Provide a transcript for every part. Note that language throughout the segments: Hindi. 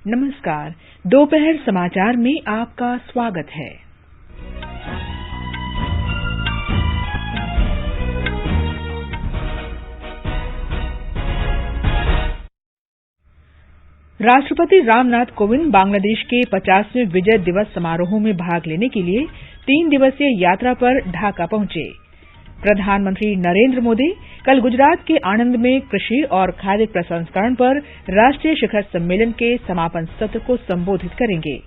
नमस्कार। दोपहर समाचार में आपका स्वागत है। राष्ट्रपति रामनाथ कोविंद बांग्लादेश के 50वें विजय दिवस समारोह में भाग लेने के लिए 3 दिवसीय यात्रा पर ढाका पहुंचे। प्रधानमंत्री नरेंद्र मोदी कल गुजरात के आणंद में कृषि और खाद्य प्रसंस्करण पर राष्ट्रीय शिखर सम्मेलन के समापन सत्र को संबोधित करेंगे।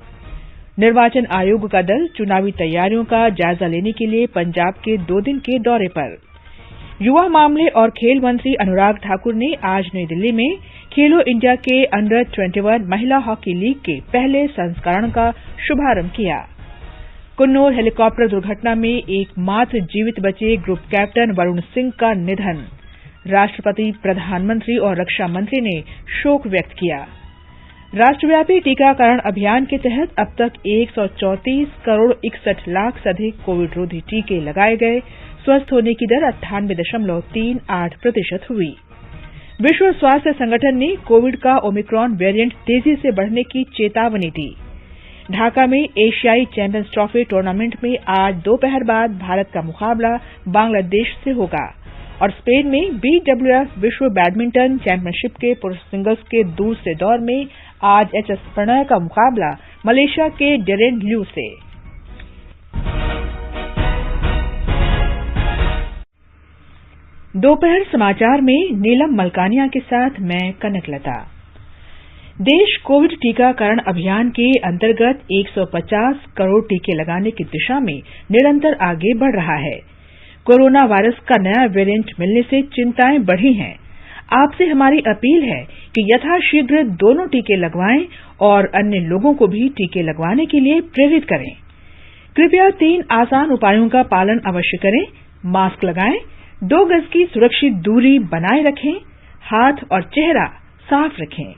निर्वाचन आयोग का दल चुनावी तैयारियों का जायजा लेने के लिए पंजाब के 2 दिन के दौरे पर। युवा मामले और खेल मंत्री अनुराग ठाकुर ने आज नई दिल्ली में खेलो इंडिया के अंडर 21 महिला हॉकी लीग के पहले संस्करण का शुभारंभ किया। कुन्नूर हेलीकॉप्टर दुर्घटना में एकमात्र जीवित बचे ग्रुप कैप्टन वरुण सिंह का निधन। राष्ट्रपति, प्रधानमंत्री और रक्षा मंत्री ने शोक व्यक्त किया। राष्ट्रव्यापी टीकाकरण अभियान के तहत अब तक 134 करोड़ 61 लाख से अधिक कोविड रोधी टीके लगाए गए। स्वस्थ होने की दर 98.38% हुई। विश्व स्वास्थ्य संगठन ने कोविड का ओमिक्रॉन वेरिएंट तेजी से बढ़ने की चेतावनी दी। ढाका में एशियाई चैंपियंस ट्रॉफी टूर्नामेंट में आज दोपहर बाद भारत का मुकाबला बांग्लादेश से होगा और स्पेन में BWF विश्व बैडमिंटन चैंपियनशिप के पुरुष सिंगल्स के दूसरे दौर में आज HS प्रणय का मुकाबला मलेशिया के डेरेन ल्यू से। दोपहर समाचार में नीलम मलकानिया के साथ मैं कनकलता। देश कोविड टीकाकरण अभियान के अंतर्गत 150 करोड़ टीके लगाने की दिशा में निरंतर आगे बढ़ रहा है। कोरोना वायरस का नया वेरिएंट मिलने से चिंताएं बढ़ी हैं। आपसे हमारी अपील है कि यथाशीघ्र दोनों टीके लगवाएं और अन्य लोगों को भी टीके लगवाने के लिए प्रेरित करें। कृपया 3 आसान उपायों का पालन अवश्य करें। मास्क लगाएं, 2 गज की सुरक्षित दूरी बनाए रखें, हाथ और चेहरा साफ रखें।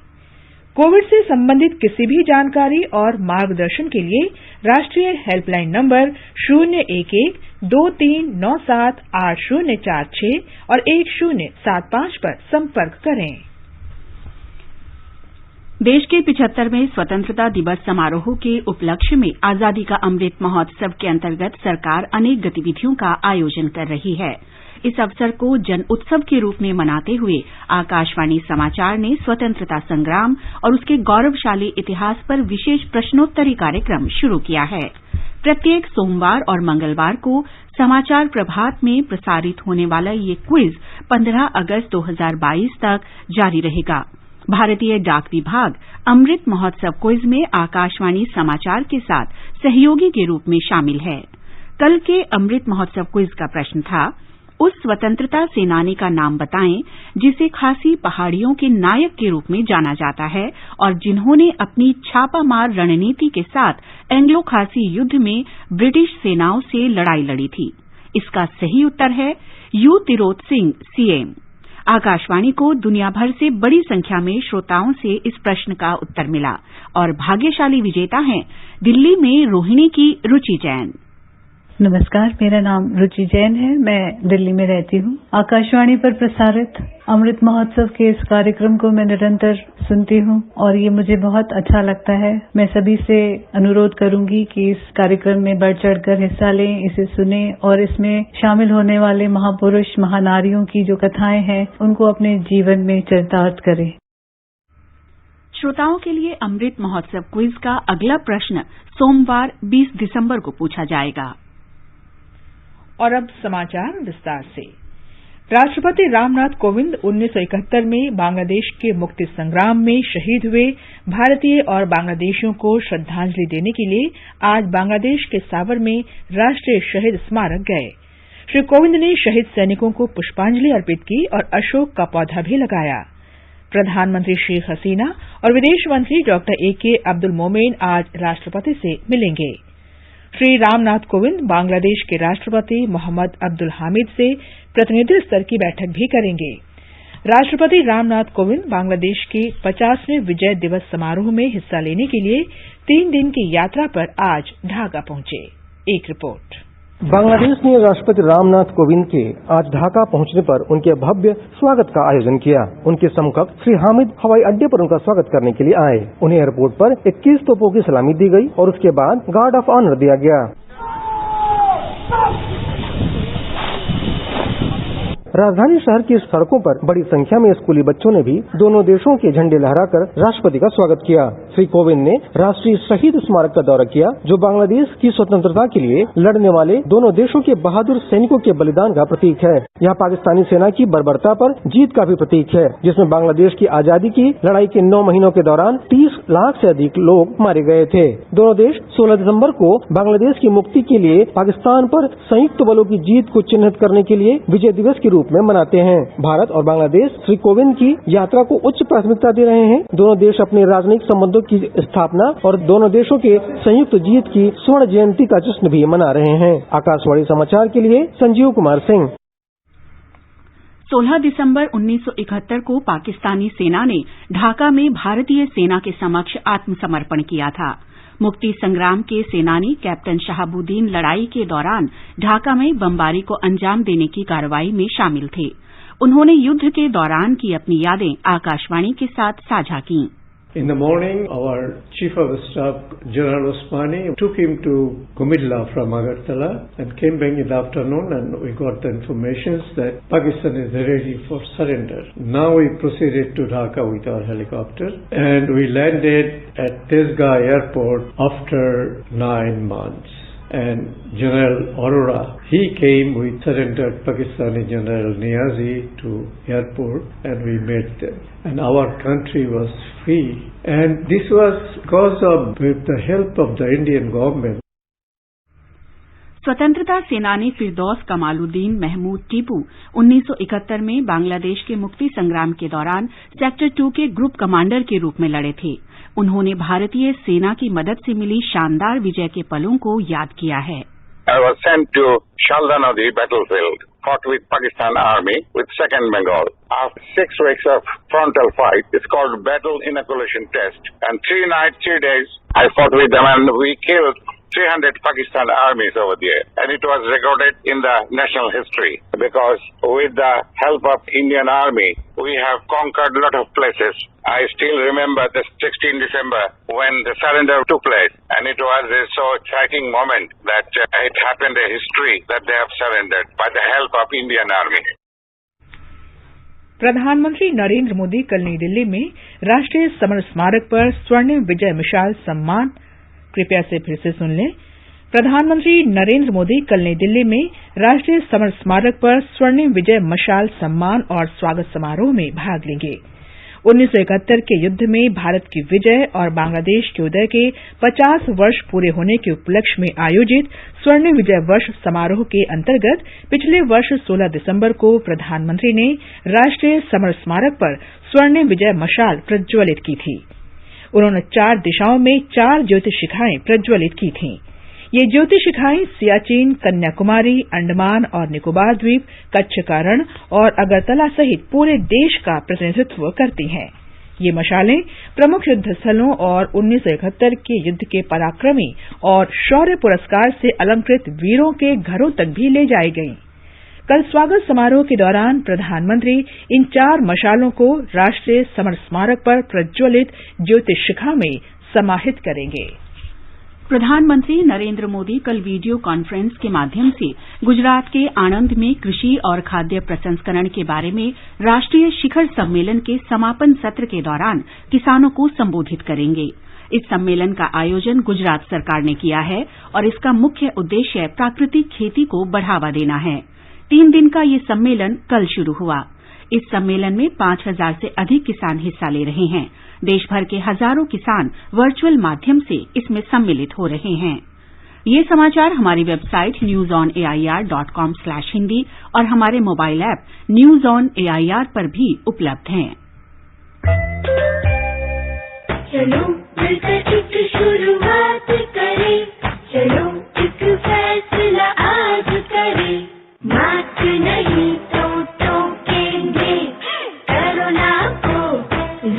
कोविड से संबंधित किसी भी जानकारी और मार्गदर्शन के लिए राष्ट्रीय हेल्पलाइन नंबर 011-2397-8046 और 1075 पर संपर्क करें। देश के 75वें स्वतंत्रता दिवस समारोह के उपलक्ष्य में आजादी का अमृत महोत्सव के अंतर्गत सरकार अनेक गतिविधियों का आयोजन कर रही है। इस अवसर को जन उत्सव के रूप में मनाते हुए आकाशवाणी समाचार ने स्वतंत्रता संग्राम और उसके गौरवशाली इतिहास पर विशेष प्रश्नोत्तरी कार्यक्रम शुरू किया है। प्रत्येक सोमवार और मंगलवार को समाचार प्रभात में प्रसारित होने वाला ये क्विज 15 अगस्त 2022 तक जारी रहेगा। भारतीय डाक विभाग अमृत महोत्सव क्विज में आकाशवाणी समाचार के साथ सहयोगी के रूप में शामिल है। कल के अमृत महोत्सव क्विज का प्रश्न था, उस स्वतंत्रता सेनानी का नाम बताएं जिसे खासी पहाड़ियों के नायक के रूप में जाना जाता है और जिन्होंने अपनी छापामार रणनीति के साथ एंग्लो खासी युद्ध में ब्रिटिश सेनाओं से लड़ाई लड़ी थी। इसका सही उत्तर है यू तिरोत सिंह CM। आकाशवाणी को दुनिया भर से बड़ी संख्या में श्रोताओं से इस प्रश्न का उत्तर मिला और भाग्यशाली विजेता हैं दिल्ली में रोहिणी की रुचि जैन। नमस्कार, मेरा नाम रुचि जैन है। मैं दिल्ली में रहती हूँ। आकाशवाणी पर प्रसारित अमृत महोत्सव के इस कार्यक्रम को मैं निरंतर सुनती हूँ और ये मुझे बहुत अच्छा लगता है। मैं सभी से अनुरोध करूंगी कि इस कार्यक्रम में बढ़ चढ़कर हिस्सा लें, इसे सुनें और इसमें शामिल होने वाले महापुरुष महानारियों की जो कथाएं हैं उनको अपने जीवन में चरितार्थ करें। श्रोताओं के लिए अमृत महोत्सव क्विज का अगला प्रश्न सोमवार 20 दिसंबर को पूछा जाएगा। और अब समाचार विस्तार से। राष्ट्रपति रामनाथ कोविंद 1971 में बांग्लादेश के मुक्ति संग्राम में शहीद हुए भारतीय और बांग्लादेशियों को श्रद्धांजलि देने के लिए आज बांग्लादेश के सावर में राष्ट्रीय शहीद स्मारक गए। श्री कोविंद ने शहीद सैनिकों को पुष्पांजलि अर्पित की और अशोक का पौधा भी लगाया। प्रधानमंत्री शेख हसीना और विदेश मंत्री डॉ AK अब्दुल मोमेन आज राष्ट्रपति से मिलेंगे। श्री रामनाथ कोविंद बांग्लादेश के राष्ट्रपति मोहम्मद अब्दुल हामिद से प्रतिनिधि स्तर की बैठक भी करेंगे। राष्ट्रपति रामनाथ कोविंद बांग्लादेश के 50वें विजय दिवस समारोह में हिस्सा लेने के लिए 3 दिन की यात्रा पर आज ढाका पहुंचे। एक रिपोर्ट। बांग्लादेश ने राष्ट्रपति रामनाथ कोविंद के आज ढाका पहुंचने पर उनके भव्य स्वागत का आयोजन किया। उनके समकक्ष श्री हामिद हवाई अड्डे पर उनका स्वागत करने के लिए आए। उन्हें एयरपोर्ट पर 21 तोपों की सलामी दी गई और उसके बाद गार्ड ऑफ ऑनर दिया गया। राजधानी शहर की सड़कों पर बड़ी संख्या में स्कूली बच्चों ने भी दोनों देशों के झंडे लहराकर राष्ट्रपति का स्वागत किया। श्री कोविंद ने राष्ट्रीय शहीद स्मारक का दौरा किया, जो बांग्लादेश की स्वतंत्रता के लिए लड़ने वाले दोनों देशों के बहादुर सैनिकों के बलिदान का प्रतीक है। यहाँ पाकिस्तानी सेना की बर्बरता पर जीत का भी प्रतीक है, जिसमें बांग्लादेश की आजादी की लड़ाई के 9 महीनों के दौरान 30 लाख से अधिक लोग मारे गए थे। दोनों देश 16 दिसंबर को बांग्लादेश की मुक्ति के लिए पाकिस्तान पर संयुक्त बलों की जीत को चिन्हित करने के लिए विजय दिवस के रूप में मनाते हैं। भारत और बांग्लादेश श्री कोविंद की यात्रा को उच्च प्राथमिकता दे रहे हैं। दोनों देश अपने राजनयिक संबंधों की स्थापना और दोनों देशों के संयुक्त जीत की स्वर्ण जयंती का जश्न भी मना रहे हैं। आकाशवाणी समाचार के लिए संजीव कुमार सिंह। 16 दिसंबर 1971 को पाकिस्तानी सेना ने ढाका में भारतीय सेना के समक्ष आत्मसमर्पण किया था। मुक्ति संग्राम के सेनानी कैप्टन शहाबुद्दीन लड़ाई के दौरान ढाका में बमबारी को अंजाम देने की कार्रवाई में शामिल थे। उन्होंने युद्ध के दौरान की अपनी यादें आकाशवाणी के साथ साझा की। In the morning, our Chief of Staff, General Osmani, took him to Kumilla from Agartala and came back in the afternoon, and we got the information that Pakistan is ready for surrender. Now we proceeded to Dhaka with our helicopter, and we landed at Tesgah Airport after 9 months. And General Arora, he came with surrendered Pakistani General Niazi to airport, and we met them. And our country was free. And this was because of with the help of the Indian government. स्वतंत्रता सेनानी फिरदौस कमालुद्दीन महमूद टीपू 1971 में बांग्लादेश के मुक्ति संग्राम के दौरान सेक्टर 2 के ग्रुप कमांडर के रूप में लड़े थे। उन्होंने भारतीय सेना की मदद से मिली शानदार विजय के पलों को याद किया है। I was sent to Shalda Nadi battlefield, fought with Pakistan Army with 2nd Bengal. After 6 weeks of frontal fight, it's called Battle Inoculation Test, and 3 nights, 3 days, I fought with them, and we killed 300 Pakistan armies over there, and it was recorded in the national history because with the help of Indian Army, we have conquered a lot of places. I still remember the 16th December when the surrender took place, and it was a so exciting moment that it happened in history that they have surrendered by the help of Indian Army. प्रधानमंत्री नरेंद्र मोदी कल नई दिल्ली में राष्ट्रीय समर स्मारक पर स्वर्णिम विजय मशाल सम्मान कृपया से फिर से सुन लें। प्रधानमंत्री नरेंद्र मोदी कल नई दिल्ली में राष्ट्रीय समर स्मारक पर स्वर्णिम विजय मशाल सम्मान और स्वागत समारोह में भाग लेंगे। 1971 के युद्ध में भारत की विजय और बांग्लादेश के उदय के 50 वर्ष पूरे होने के उपलक्ष्य में आयोजित स्वर्णिम विजय वर्ष समारोह के अंतर्गत पिछले वर्ष 16 दिसंबर को प्रधानमंत्री ने राष्ट्रीय समर स्मारक पर स्वर्णिम विजय मशाल प्रज्वलित की थी। उन्होंने 4 दिशाओं में 4 ज्योतिशिखाएं प्रज्वलित की थीं। ये ज्योतिशिखाएं सियाचिन, कन्याकुमारी, अंडमान और निकोबार द्वीप, कच्छ का रण और अगरतला सहित पूरे देश का प्रतिनिधित्व करती हैं। ये मशालें प्रमुख युद्ध स्थलों और 1971 के युद्ध के पराक्रमी और शौर्य पुरस्कार से अलंकृत वीरों के घरों तक भी ले जाई गईं। कल स्वागत समारोह के दौरान प्रधानमंत्री इन 4 मशालों को राष्ट्रीय समर स्मारक पर प्रज्वलित ज्योतिशिखा में समाहित करेंगे। प्रधानमंत्री नरेंद्र मोदी कल वीडियो कॉन्फ्रेंस के माध्यम से गुजरात के आणंद में कृषि और खाद्य प्रसंस्करण के बारे में राष्ट्रीय शिखर सम्मेलन के समापन सत्र के दौरान किसानों को संबोधित करेंगे। इस सम्मेलन का आयोजन गुजरात सरकार ने किया है और इसका मुख्य उद्देश्य प्राकृतिक खेती को बढ़ावा देना है। 3 दिन का ये सम्मेलन कल शुरू हुआ। इस सम्मेलन में 5000 से अधिक किसान हिस्सा ले रहे हैं। देश भर के हजारों किसान वर्चुअल माध्यम से इसमें सम्मिलित हो रहे हैं। ये समाचार हमारी वेबसाइट newsonair.com/hindi और हमारे mobile app news on AIR पर भी उपलब्ध हैं। चलो मिलकर एक शुरुआत करें, चलो एक फैसला आज करें, मास्क नहीं तो टोकेंगे, कोरोना को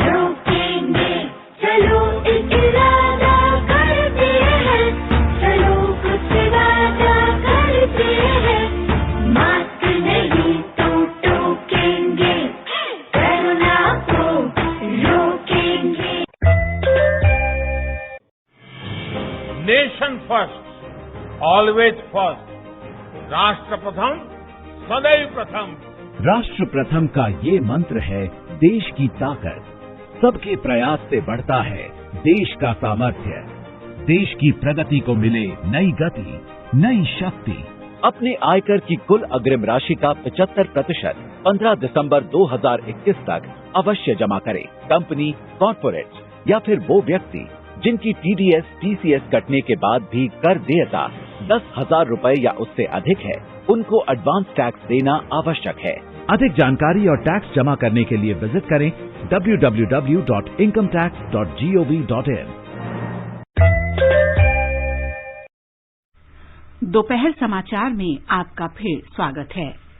रोकेंगे, चलो एक इरादा करते हैं, चलो कुछ वादा करते नेशन फर्स्ट, ऑलवेज फर्स्ट, राष्ट्र प्रथम, सदैव प्रथम। राष्ट्र प्रथम का ये मंत्र है देश की ताकत। सबके प्रयास से बढ़ता है देश का सामर्थ्य। देश की प्रगति को मिले नई गति, नई शक्ति। अपने आयकर की कुल अग्रिम राशि का 75% 15 दिसंबर 2021 तक अवश्य जमा करें। कंपनी, कॉर्पोरेट या फिर वो व्यक्ति जिनकी टीडीएस, टीसीएस कटने के बाद भी कर देयता 10,000 रुपए या उससे अधिक है, उनको एडवांस टैक्स देना आवश्यक है। अधिक जानकारी और टैक्स जमा करने के लिए विजिट करें www.incometax.gov.in। दोपहर समाचार में आपका फिर स्वागत है।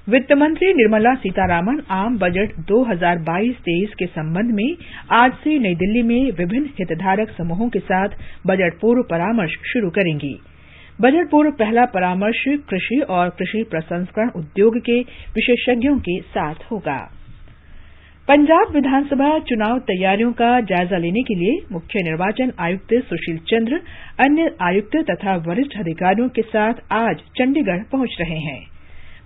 वित्त मंत्री निर्मला सीतारामन आम बजट 2022-23 के संबंध में आज से नई दिल्ली में विभिन्न हितधारक समूहों के साथ बजट पूर्व परामर्श शुरू करेंगी। बजट पूर्व पहला परामर्श कृषि और कृषि प्रसंस्करण उद्योग के विशेषज्ञों के साथ होगा। पंजाब विधानसभा चुनाव तैयारियों का जायजा लेने के लिए मुख्य निर्वाचन आयुक्त सुशील चंद्र अन्य आयुक्त तथा वरिष्ठ अधिकारियों के साथ आज चंडीगढ़ पहुंच रहे हैं।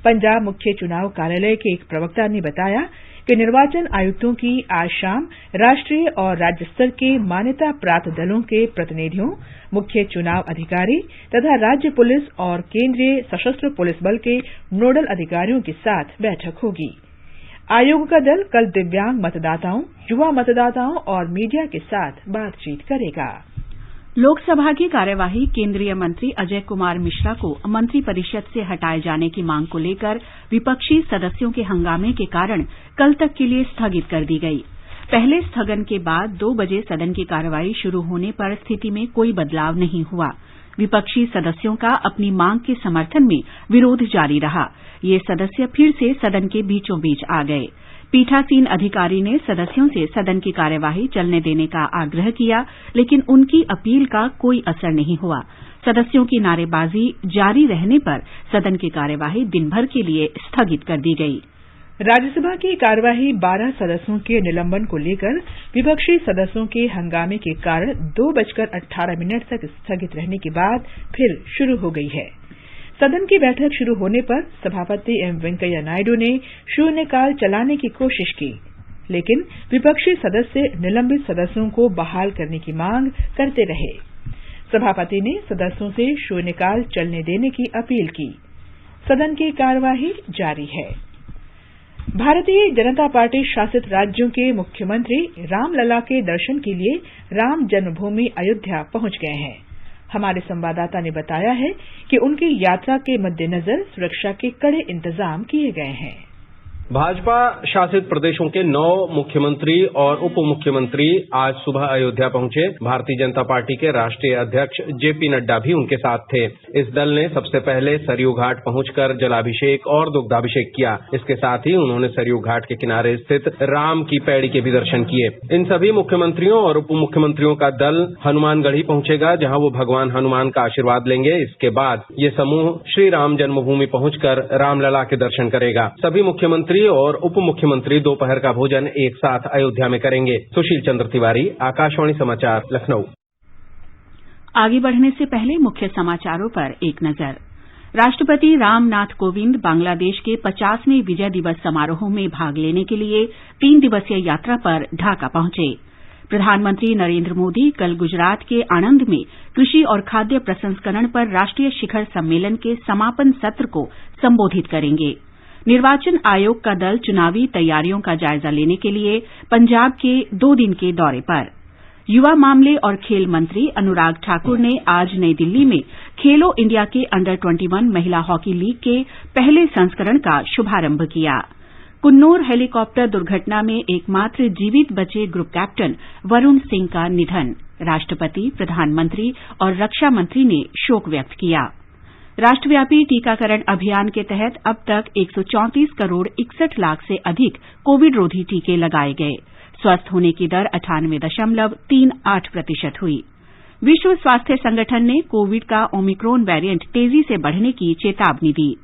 पंजाब मुख्य चुनाव कार्यालय के एक प्रवक्ता ने बताया कि निर्वाचन आयुक्तों की आज शाम राष्ट्रीय और राज्य स्तर के मान्यता प्राप्त दलों के प्रतिनिधियों, मुख्य चुनाव अधिकारी तथा राज्य पुलिस और केंद्रीय सशस्त्र पुलिस बल के नोडल अधिकारियों के साथ बैठक होगी। आयोग का दल कल दिव्यांग मतदाताओं, युवा मतदाताओं और मीडिया के साथ बातचीत करेगा। लोकसभा की कार्यवाही केंद्रीय मंत्री अजय कुमार मिश्रा को मंत्रिपरिषद से हटाए जाने की मांग को लेकर विपक्षी सदस्यों के हंगामे के कारण कल तक के लिए स्थगित कर दी गई। पहले स्थगन के बाद 2 बजे सदन की कार्यवाही शुरू होने पर स्थिति में कोई बदलाव नहीं हुआ। विपक्षी सदस्यों का अपनी मांग के समर्थन में विरोध जारी रहा। ये सदस्य फिर से सदन के बीचों बीच आ गए। पीठासीन अधिकारी ने सदस्यों से सदन की कार्यवाही चलने देने का आग्रह किया, लेकिन उनकी अपील का कोई असर नहीं हुआ। सदस्यों की नारेबाजी जारी रहने पर सदन की कार्यवाही दिन भर के लिए स्थगित कर दी गई। राज्यसभा की कार्यवाही 12 सदस्यों के निलंबन को लेकर विपक्षी सदस्यों के हंगामे के कारण 2:18 तक स्थगित रहने के बाद फिर शुरू हो गई है। सदन की बैठक शुरू होने पर सभापति एम वेंकैया नायडू ने शून्यकाल चलाने की कोशिश की, लेकिन विपक्षी सदस्य निलंबित सदस्यों को बहाल करने की मांग करते रहे। सभापति ने सदस्यों से शून्यकाल चलने देने की अपील की। सदन की कार्यवाही जारी है। भारतीय जनता पार्टी शासित राज्यों के मुख्यमंत्री रामलला के दर्शन के लिए राम जन्मभूमि अयोध्या पहुंच गए हैं। हमारे संवाददाता ने बताया है कि उनकी यात्रा के मद्देनजर सुरक्षा के कड़े इंतजाम किए गए हैं। भाजपा शासित प्रदेशों के 9 मुख्यमंत्री और उप मुख्यमंत्री आज सुबह अयोध्या पहुंचे। भारतीय जनता पार्टी के राष्ट्रीय अध्यक्ष जेपी नड्डा भी उनके साथ थे। इस दल ने सबसे पहले सरयू घाट पहुंचकर जलाभिषेक और दुग्धाभिषेक किया। इसके साथ ही उन्होंने सरयू घाट के किनारे स्थित राम की पैड़ी के भी दर्शन किए। इन सभी मुख्यमंत्रियों और उप मुख्यमंत्रियों का दल हनुमानगढ़ी पहुंचेगा, जहां वो भगवान हनुमान का आशीर्वाद लेंगे। इसके बाद ये समूह श्री राम जन्मभूमि पहुंचकर रामलला के दर्शन करेगा। सभी मुख्यमंत्री और उप मुख्यमंत्री दोपहर का भोजन एक साथ अयोध्या में करेंगे। सुशील चंद्र तिवारी, आकाशवाणी समाचार, लखनऊ। आगे बढ़ने से पहले मुख्य समाचारों पर एक नजर। राष्ट्रपति रामनाथ कोविंद बांग्लादेश के 50वें विजय दिवस समारोह में भाग लेने के लिए 3 दिवसीय यात्रा पर ढाका पहुंचे। प्रधानमंत्री नरेंद्र मोदी कल गुजरात के आणंद में कृषि और खाद्य प्रसंस्करण पर राष्ट्रीय शिखर सम्मेलन के समापन सत्र को संबोधित करेंगे। निर्वाचन आयोग का दल चुनावी तैयारियों का जायजा लेने के लिए पंजाब के 2 दिन के दौरे पर। युवा मामले और खेल मंत्री अनुराग ठाकुर ने आज नई दिल्ली में खेलो इंडिया के अंडर 21 महिला हॉकी लीग के पहले संस्करण का शुभारंभ किया। कुन्नूर हेलीकॉप्टर दुर्घटना में एकमात्र जीवित बचे ग्रुप कैप्टन वरुण सिंह का निधन। राष्ट्रपति, प्रधानमंत्री और रक्षा मंत्री ने शोक व्यक्त किया। राष्ट्रव्यापी टीकाकरण अभियान के तहत अब तक 134 करोड़ 61 लाख से अधिक कोविड रोधी टीके लगाए गए। स्वस्थ होने की दर 98.38% हुई। विश्व स्वास्थ्य संगठन ने कोविड का ओमिक्रॉन वेरिएंट तेजी से बढ़ने की चेतावनी दी।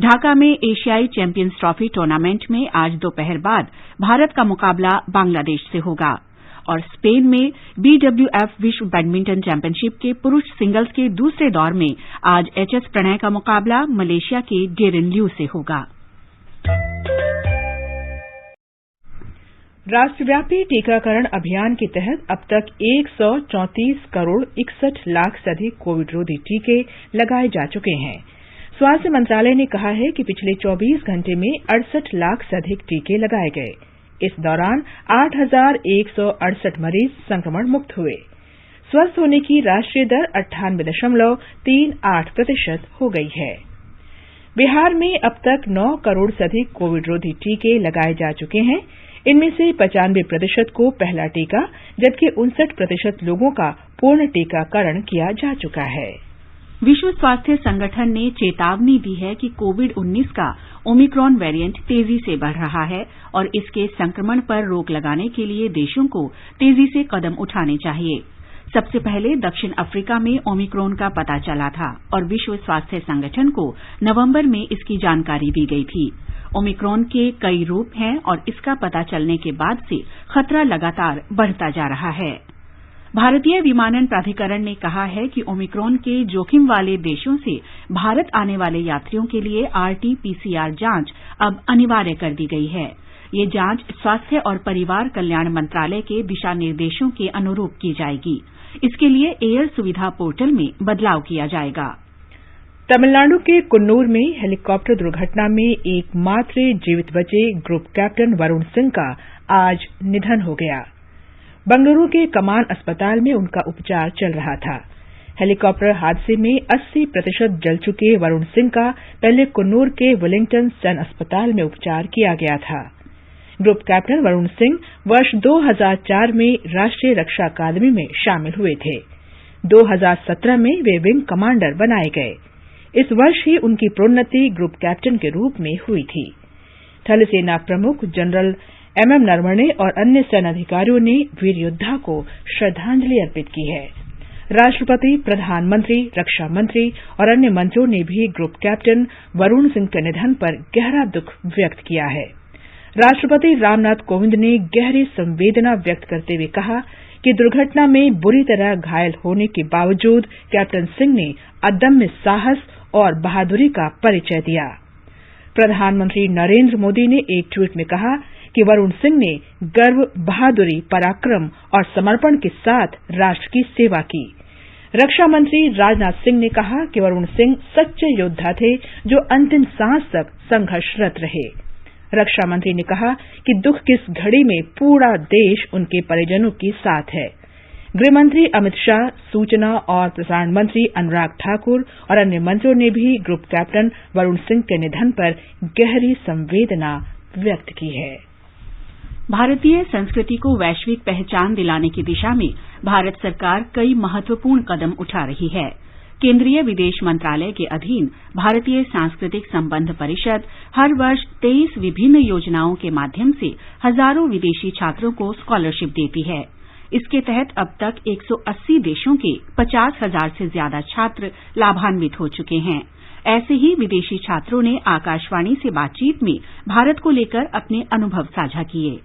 ढाका में एशियाई चैंपियंस ट्रॉफी टूर्नामेंट में आज दोपहर बाद भारत का मुकाबला बांग्लादेश से होगा। और स्पेन में BWF विश्व बैडमिंटन चैंपियनशिप के पुरुष सिंगल्स के दूसरे दौर में आज HS प्रणय का मुकाबला मलेशिया के डेरेन ल्यू से होगा। राष्ट्रव्यापी टीकाकरण अभियान के तहत अब तक 134 करोड़ 61 लाख से अधिक कोविड रोधी टीके लगाए जा चुके हैं। स्वास्थ्य मंत्रालय ने कहा है कि पिछले 24 घंटे में 68 लाख से अधिक टीके लगाए गए। इस दौरान 8,168 मरीज संक्रमण मुक्त हुए। स्वस्थ होने की राष्ट्रीय दर 98.38% हो गई है। बिहार में अब तक 9 करोड़ से अधिक कोविड रोधी टीके लगाए जा चुके हैं। इनमें से 95% को पहला टीका जबकि 59% लोगों का पूर्ण टीकाकरण किया जा चुका है। विश्व स्वास्थ्य संगठन ने चेतावनी दी है कि कोविड-19 का ओमिक्रॉन वेरिएंट तेजी से बढ़ रहा है और इसके संक्रमण पर रोक लगाने के लिए देशों को तेजी से कदम उठाने चाहिए। सबसे पहले दक्षिण अफ्रीका में ओमिक्रॉन का पता चला था और विश्व स्वास्थ्य संगठन को नवंबर में इसकी जानकारी दी गई थी। ओमिक्रॉन के कई रूप हैं और इसका पता चलने के बाद से खतरा लगातार बढ़ता जा रहा है। भारतीय विमानन प्राधिकरण ने कहा है कि ओमिक्रॉन के जोखिम वाले देशों से भारत आने वाले यात्रियों के लिए RT-PCR जांच अब अनिवार्य कर दी गई है। ये जांच स्वास्थ्य और परिवार कल्याण मंत्रालय के दिशा निर्देशों के अनुरूप की जाएगी। इसके लिए एयर सुविधा पोर्टल में बदलाव किया जाएगा। तमिलनाडु के कुन्नूर में हेलीकॉप्टर दुर्घटना में एकमात्र जीवित बचे ग्रुप कैप्टन वरुण सिंह का आज निधन हो गया। बंगलुरु के कमान अस्पताल में उनका उपचार चल रहा था। हेलीकॉप्टर हादसे में 80% जल चुके वरुण सिंह का पहले कुन्नूर के वेलिंगटन सन अस्पताल में उपचार किया गया था। ग्रुप कैप्टन वरुण सिंह वर्ष 2004 में राष्ट्रीय रक्षा अकादमी में शामिल हुए थे। 2017 में वे विंग कमांडर बनाए गए। इस वर्ष ही उनकी प्रोन्नति ग्रुप कैप्टन के रूप में हुई थी। थल सेना प्रमुख जनरल MM नरवणे और अन्य सैन्य अधिकारियों ने वीर योद्धा को श्रद्धांजलि अर्पित की है। राष्ट्रपति, प्रधानमंत्री, रक्षा मंत्री और अन्य मंत्रियों ने भी ग्रुप कैप्टन वरुण सिंह के निधन पर गहरा दुख व्यक्त किया है। राष्ट्रपति रामनाथ कोविंद ने गहरी संवेदना व्यक्त करते हुए कहा कि दुर्घटना में बुरी तरह घायल होने के बावजूद कैप्टन सिंह ने अदम्य साहस और बहादुरी का परिचय दिया। प्रधानमंत्री नरेंद्र मोदी ने एक ट्वीट में कहा कि वरुण सिंह ने गर्व, बहादुरी, पराक्रम और समर्पण के साथ राष्ट्र की सेवा की। रक्षा मंत्री राजनाथ सिंह ने कहा कि वरुण सिंह सच्चे योद्धा थे जो अंतिम सांस तक संघर्षरत रहे। रक्षा मंत्री ने कहा कि दुख की इस घड़ी में पूरा देश उनके परिजनों के साथ है। गृहमंत्री अमित शाह, सूचना और प्रसारण मंत्री अनुराग ठाकुर और अन्य मंत्रियों ने भी ग्रुप कैप्टन वरुण सिंह के निधन पर गहरी संवेदना व्यक्त की है। भारतीय संस्कृति को वैश्विक पहचान दिलाने की दिशा में भारत सरकार कई महत्वपूर्ण कदम उठा रही है। केंद्रीय विदेश मंत्रालय के अधीन भारतीय सांस्कृतिक संबंध परिषद हर वर्ष 23 विभिन्न योजनाओं के माध्यम से हजारों विदेशी छात्रों को स्कॉलरशिप देती है। इसके तहत अब तक 180 देशों के 50,000 से ज्यादा छात्र लाभान्वित हो चुके हैं। ऐसे ही विदेशी छात्रों ने आकाशवाणी से बातचीत में भारत को लेकर अपने अनुभव साझा किए।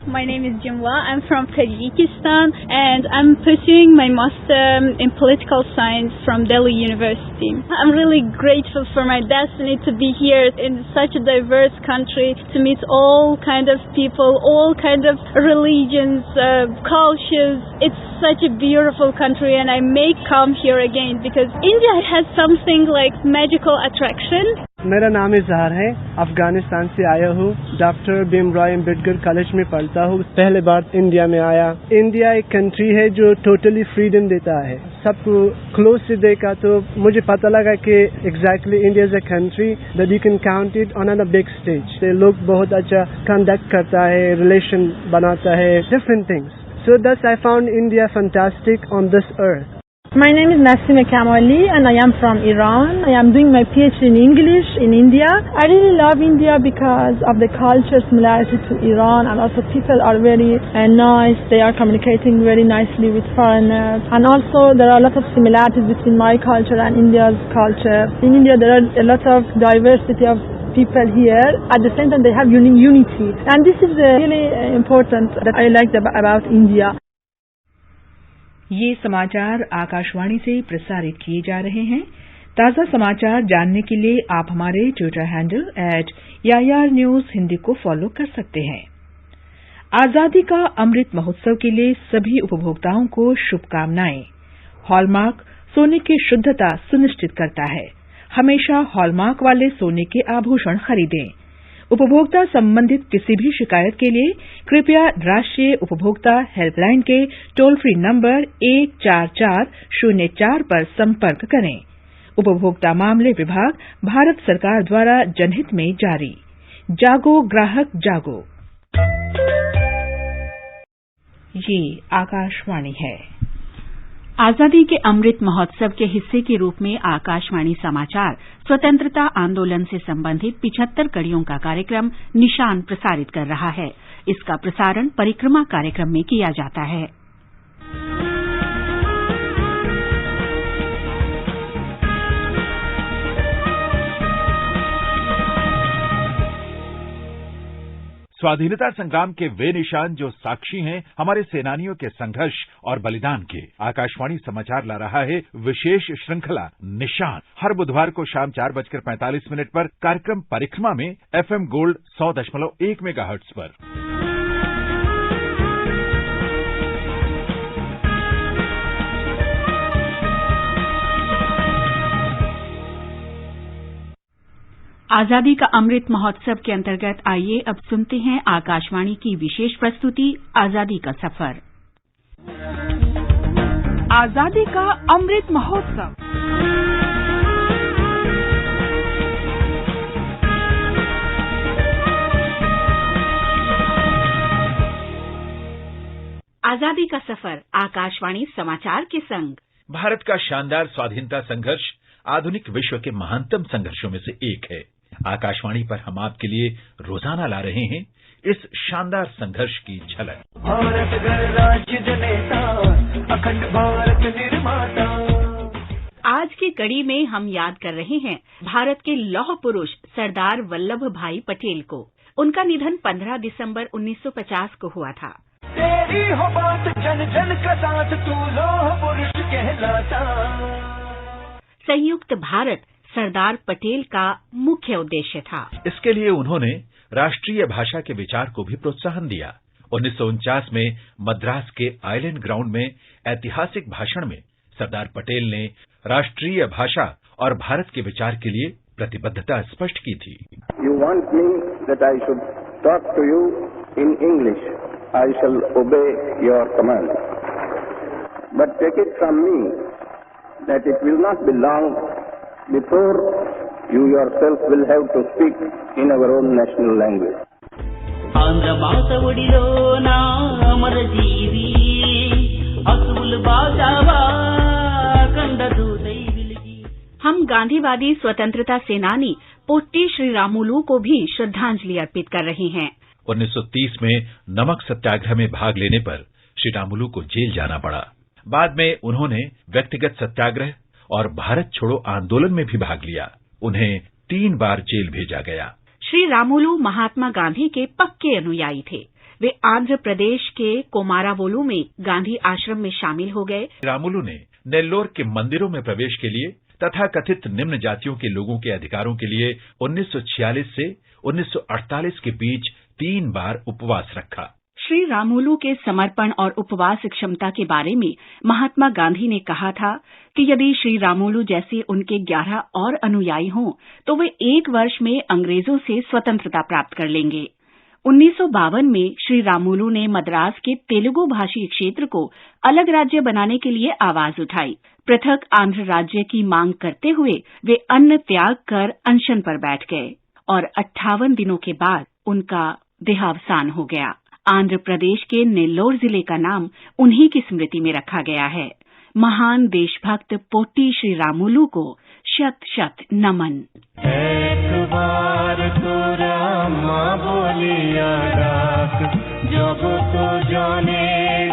My name is Jumwa. I'm from Tajikistan and I'm pursuing my master in political science from Delhi University. I'm really grateful for my destiny to be here in such a diverse country, to meet all kind of people, all kind of religions, cultures. It's such a beautiful country and I may come here again because India has something like magical attraction. मेरा नाम इजहार है, अफगानिस्तान से आया हूँ। डॉक्टर भीमराव अम्बेडकर कॉलेज में पढ़ता हूँ। पहले बार इंडिया में आया। इंडिया एक कंट्री है जो टोटली फ्रीडम देता है। सबको क्लोज से देखा तो मुझे पता लगा कि exactly India is a country that you can count it on a big stage. लोग बहुत अच्छा कंडक्ट करता है, रिलेशन बनाता है, different things. So thus I found India fantastic on this earth. My name is Nasima Kamali and I am from Iran. I am doing my PhD in English in India. I really love India because of the culture similarity to Iran and also people are very nice. They are communicating very nicely with foreigners and also there are a lot of similarities between my culture and India's culture. In India there are a lot of diversity of people here. At the same time they have unity and this is really important that I like about India. ये समाचार आकाशवाणी से प्रसारित किए जा रहे हैं। ताज़ा समाचार जानने के लिए आप हमारे ट्विटर हैंडल @YRNews हिंदी को फॉलो कर सकते हैं। आजादी का अमृत महोत्सव के लिए सभी उपभोक्ताओं को शुभकामनाएं। हॉलमार्क सोने की शुद्धता सुनिश्चित करता है। हमेशा हॉलमार्क वाले सोने के आभूषण खरीदें। उपभोक्ता संबंधित किसी भी शिकायत के लिए कृपया राष्ट्रीय उपभोक्ता हेल्पलाइन के टोल फ्री नंबर 14404 पर संपर्क करें। उपभोक्ता मामले विभाग, भारत सरकार द्वारा जनहित में जारी। जागो ग्राहक जागो। ये आकाशवाणी है। आजादी के अमृत महोत्सव के हिस्से के रूप में आकाशवाणी समाचार स्वतंत्रता आंदोलन से संबंधित 75 कड़ियों का कार्यक्रम निशान प्रसारित कर रहा है। इसका प्रसारण परिक्रमा कार्यक्रम में किया जाता है। स्वाधीनता संग्राम के वे निशान जो साक्षी हैं हमारे सेनानियों के संघर्ष और बलिदान के। आकाशवाणी समाचार ला रहा है विशेष श्रृंखला निशान। हर बुधवार को शाम 4:45 पर कार्यक्रम परिक्रमा में FM गोल्ड 100.1 मेगाहर्ट्ज पर। आजादी का अमृत महोत्सव के अंतर्गत आइए अब सुनते हैं आकाशवाणी की विशेष प्रस्तुति आजादी का सफर। आजादी का अमृत महोत्सव। आजादी का सफर आकाशवाणी समाचार के संग। भारत का शानदार स्वाधीनता संघर्ष आधुनिक विश्व के महानतम संघर्षों में से एक है। आकाशवाणी पर हम आपके लिए रोजाना ला रहे हैं इस शानदार संघर्ष की झलक। भारत गणराज्य जनेता, अखंड भारत निर्माता। आज की कड़ी में हम याद कर रहे हैं भारत के लौह पुरुष सरदार वल्लभ भाई पटेल को। उनका निधन 15 दिसंबर 1950 को हुआ था। तेरी हो बात जन जन का साथ, तू लौह पुरुष कहलाता। संयुक्त भारत सरदार पटेल का मुख्य उद्देश्य था। इसके लिए उन्होंने राष्ट्रीय भाषा के विचार को भी प्रोत्साहन दिया। 1949 में मद्रास के आइलैंड ग्राउंड में ऐतिहासिक भाषण में सरदार पटेल ने राष्ट्रीय भाषा और भारत के विचार के लिए प्रतिबद्धता स्पष्ट की थी। You want me that I should talk to you in English. I shall obey your command. But take it from me that it will not be long before you yourself will have to speak in our own national language. Andhra భాష ఒడిలో నా అమర జీవి అసూల్ బాజావా కండదు దైవిలిగి। हम गांधीवादी स्वतंत्रता सेनानी पोट्टी श्री रामुलू को भी श्रद्धांजलि अर्पित कर रहे हैं। 1930 में नमक सत्याग्रह में भाग लेने पर श्री रामुलू को जेल जाना पड़ा। बाद में उन्होंने व्यक्तिगत सत्याग्रह और भारत छोड़ो आंदोलन में भी भाग लिया। उन्हें 3 बार जेल भेजा गया। श्री रामुलू महात्मा गांधी के पक्के अनुयायी थे। वे आंध्र प्रदेश के कोमारावोलू में गांधी आश्रम में शामिल हो गए। रामुलू ने नेल्लोर के मंदिरों में प्रवेश के लिए तथा कथित निम्न जातियों के लोगों के अधिकारों के लिए 1946 से 1948 के बीच 3 बार उपवास रखा। श्री रामुलू के समर्पण और उपवास क्षमता के बारे में महात्मा गांधी ने कहा था कि यदि श्री रामुलू जैसे उनके 11 और अनुयायी हों तो वे 1 वर्ष में अंग्रेजों से स्वतंत्रता प्राप्त कर लेंगे। 1952 में श्री रामुलू ने मद्रास के तेलुगु भाषी क्षेत्र को अलग राज्य बनाने के लिए आवाज उठाई। पृथक आंध्र राज्य की मांग करते हुए वे अन्न त्याग कर अनशन पर बैठ गए और 58 दिनों के बाद उनका देहावसान हो गया। आंध्र प्रदेश के नेल्लोर जिले का नाम उन्हीं की स्मृति में रखा गया है। महान देशभक्त पोट्टी श्री रामुलू को शत शत नमन। एक बार तो रामा बोलिया डाक, जब तो जाने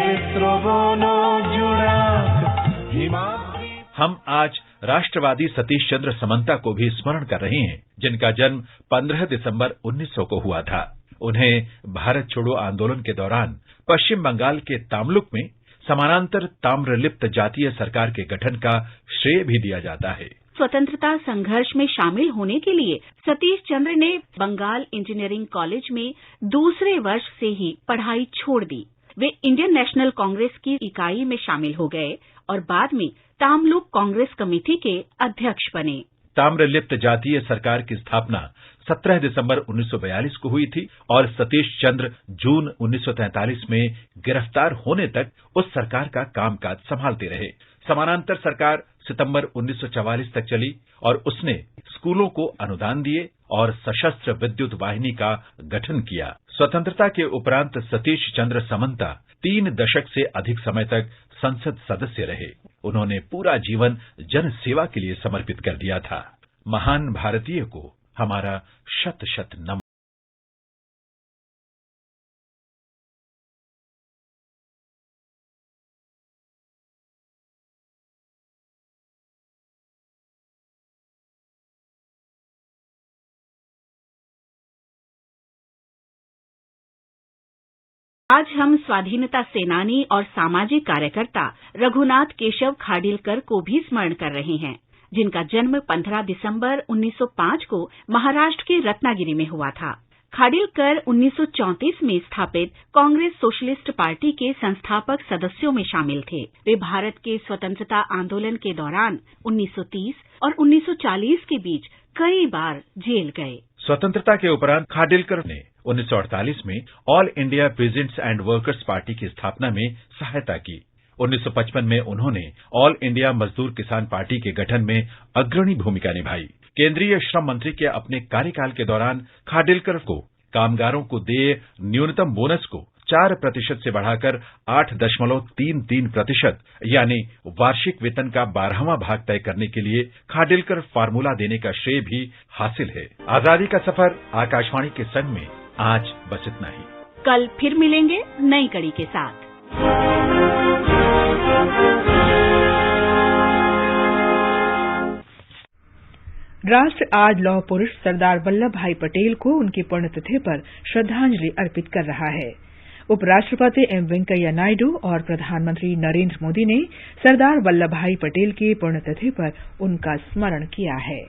विस्त्रोबोनो जुड़ाक। हम आज राष्ट्रवादी सतीश चंद्र समंता को भी स्मरण कर रहे हैं, जिनका जन्म 15 दिसंबर 1900 को हुआ था। उन्हें भारत छोड़ो आंदोलन के दौरान पश्चिम बंगाल के तामलुक में समानांतर ताम्रलिप्त जातीय सरकार के गठन का श्रेय भी दिया जाता है। स्वतंत्रता संघर्ष में शामिल होने के लिए सतीश चंद्र ने बंगाल इंजीनियरिंग कॉलेज में दूसरे वर्ष से ही पढ़ाई छोड़ दी। वे इंडियन नेशनल कांग्रेस की इकाई में शामिल हो गए और बाद में तामलुक कांग्रेस कमेटी के अध्यक्ष बने। ताम्रलिप्त जातीय सरकार की स्थापना 17 दिसंबर 1942 को हुई थी और सतीश चंद्र जून 1943 में गिरफ्तार होने तक उस सरकार का कामकाज संभालते रहे। समानांतर सरकार सितंबर 1944 तक चली और उसने स्कूलों को अनुदान दिए और सशस्त्र विद्युत वाहिनी का गठन किया। स्वतंत्रता के उपरांत सतीश चंद्र समंता 3 दशक से अधिक समय तक संसद सदस्य रहे। उन्होंने पूरा जीवन जन सेवा के लिए समर्पित कर दिया था। महान भारतीय को हमारा शत शत नमन। आज हम स्वाधीनता सेनानी और सामाजिक कार्यकर्ता रघुनाथ केशव खाडिलकर को भी स्मरण कर रहे हैं, जिनका जन्म 15 दिसंबर 1905 को महाराष्ट्र के रत्नागिरी में हुआ था। खाडिलकर 1934 में स्थापित कांग्रेस सोशलिस्ट पार्टी के संस्थापक सदस्यों में शामिल थे। वे भारत के स्वतंत्रता आंदोलन के दौरान 1930 और 1940 के बीच कई बार जेल गए। स्वतंत्रता के उपरांत खाडिलकर ने 1948 में all India peasants and workers party की स्थापना में सहायता की। 1955 में उन्होंने ऑल इंडिया मजदूर किसान पार्टी के गठन में अग्रणी भूमिका निभाई। केंद्रीय श्रम मंत्री के अपने कार्यकाल के दौरान खाडिलकर को कामगारों को देय न्यूनतम बोनस को 4% से बढ़ाकर 8.33% यानी वार्षिक वेतन का 12वां भाग तय करने के लिए खाडिलकर फार्मूला देने का श्रेय भी हासिल है। आजादी का सफर आकाशवाणी के संग में आज बस इतना ही। कल फिर मिलेंगे नई कड़ी के साथ। राष्ट्र आज लौह पुरुष सरदार वल्लभ भाई पटेल को उनकी पुण्यतिथि पर श्रद्धांजलि अर्पित कर रहा है। उपराष्ट्रपति एम वेंकैया नायडू और प्रधानमंत्री नरेंद्र मोदी ने सरदार वल्लभ भाई पटेल की पुण्यतिथि पर उनका स्मरण किया है।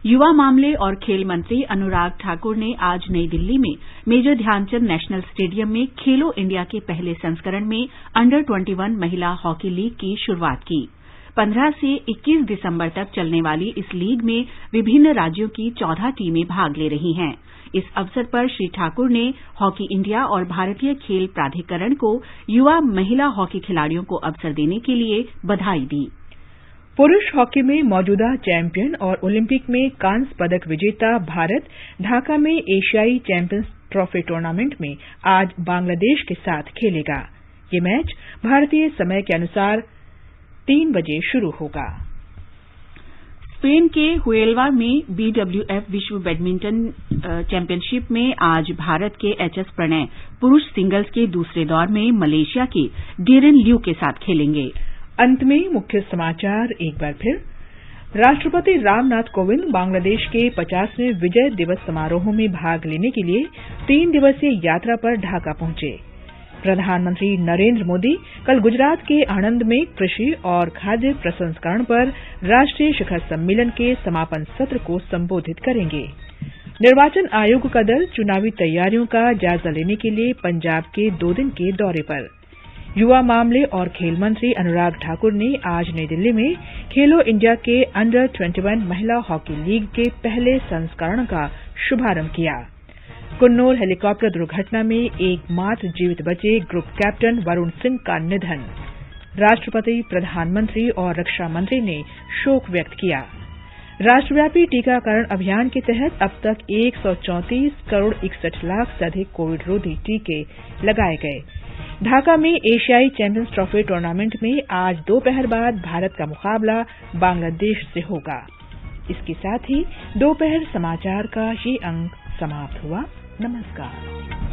युवा मामले और खेल मंत्री अनुराग ठाकुर ने आज नई दिल्ली में मेजर ध्यानचंद नेशनल स्टेडियम में खेलो इंडिया के पहले संस्करण में अंडर 21 महिला हॉकी लीग की शुरूआत की। 15 से 21 दिसंबर तक चलने वाली इस लीग में विभिन्न राज्यों की 14 टीमें भाग ले रही हैं। इस अवसर पर श्री ठाकुर ने हॉकी इंडिया और भारतीय खेल प्राधिकरण को युवा महिला हॉकी खिलाड़ियों को अवसर देने के लिए बधाई दी। पुरुष हॉकी में मौजूदा चैंपियन और ओलंपिक में कांस्य पदक विजेता भारत ढाका में एशियाई चैंपियंस ट्रॉफी टूर्नामेंट में आज बांग्लादेश के साथ खेलेगा। ये मैच भारतीय समय के अनुसार 3 बजे शुरू होगा। स्पेन के हुएल्वा में बीडब्ल्यूएफ विश्व बैडमिंटन चैंपियनशिप में आज भारत के एचएस प्रणय पुरुष सिंगल्स के दूसरे दौर में मलेशिया के डेरेन ल्यू के साथ खेलेंगे। अंत में मुख्य समाचार एक बार फिर। राष्ट्रपति रामनाथ कोविंद बांग्लादेश के 50वें विजय दिवस समारोह में भाग लेने के लिए 3 दिवसीय यात्रा पर ढाका पहुंचे। प्रधानमंत्री नरेंद्र मोदी कल गुजरात के आणंद में कृषि और खाद्य प्रसंस्करण पर राष्ट्रीय शिखर सम्मेलन के समापन सत्र को संबोधित करेंगे। निर्वाचन आयोग का दल चुनावी तैयारियों का जायजा लेने के लिए पंजाब के 2 दिन के दौरे पर। युवा मामले और खेल मंत्री अनुराग ठाकुर ने आज नई दिल्ली में खेलो इंडिया के अंडर 21 महिला हॉकी लीग के पहले संस्करण का शुभारंभ किया। कुन्नूर हेलीकॉप्टर दुर्घटना में एकमात्र जीवित बचे ग्रुप कैप्टन वरुण सिंह का निधन। राष्ट्रपति, प्रधानमंत्री और रक्षा मंत्री ने शोक व्यक्त किया। राष्ट्रव्यापी टीकाकरण अभियान के तहत अब तक 134 करोड़ 61 लाख से अधिक कोविड रोधी टीके लगाए गए। ढाका में एशियाई चैंपियंस ट्रॉफी टूर्नामेंट में आज दोपहर बाद भारत का मुकाबला बांग्लादेश से होगा। इसके साथ ही दोपहर समाचार का ये अंक समाप्त हुआ। नमस्कार।